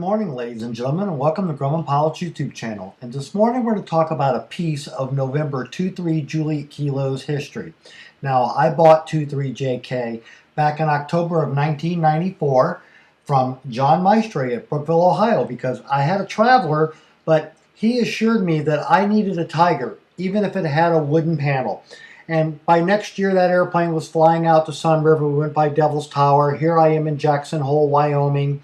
morning, ladies and gentlemen, and welcome to Grumman Pilot's YouTube channel. And this morning we're going to talk about a piece of November 23 Juliet Kilo's history. Now, I bought 23JK back in October of 1994 from John Maestre at Brookville, Ohio, because I had a Traveler, but he assured me that I needed a Tiger, even if it had a wooden panel. And by next year, that airplane was flying out to Sun River. We went by Devil's Tower. Here I am in Jackson Hole, Wyoming.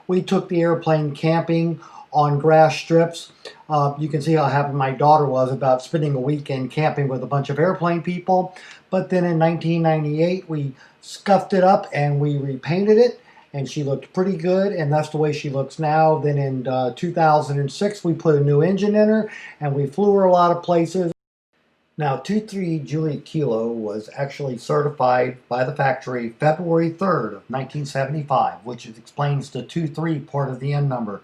We took the airplane camping on grass strips. You can see how happy my daughter was about spending a weekend camping with a bunch of airplane people. But then in 1998, we scuffed it up and we repainted it, and she looked pretty good, and that's the way she looks now. Then in 2006, we put a new engine in her, and we flew her a lot of places. Now, 23 Juliet Kilo was actually certified by the factory February 3rd of 1975, which explains the 23 part of the N number.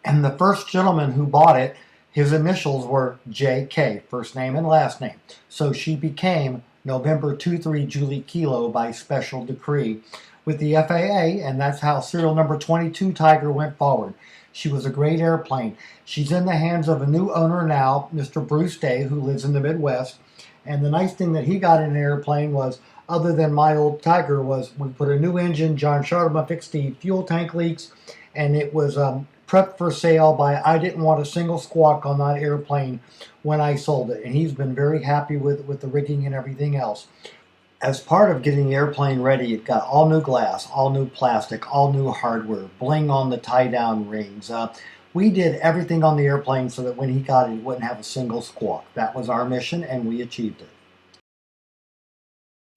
And the first gentleman who bought it, his initials were JK, first name and last name. So she became November 23 Juliet Kilo by special decree with the FAA, and that's how serial number 22 Tiger went forward. She was a great airplane. She's in the hands of a new owner now, Mr. Bruce Day, who lives in the Midwest. And the nice thing that he got in an airplane was, other than my old Tiger, was we put a new engine. John Charlemagne fixed the fuel tank leaks, and it was prepped for sale by, I didn't want a single squawk on that airplane when I sold it. And he's been very happy with the rigging and everything else. As part of getting the airplane ready, it got all new glass, all new plastic, all new hardware, bling on the tie-down rings. We did everything on the airplane so that when he got it, he wouldn't have a single squawk. That was our mission, and we achieved it.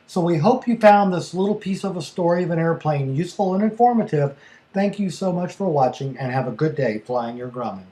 So we hope you found this little piece of a story of an airplane useful and informative. Thank you so much for watching, and have a good day flying your Grumman.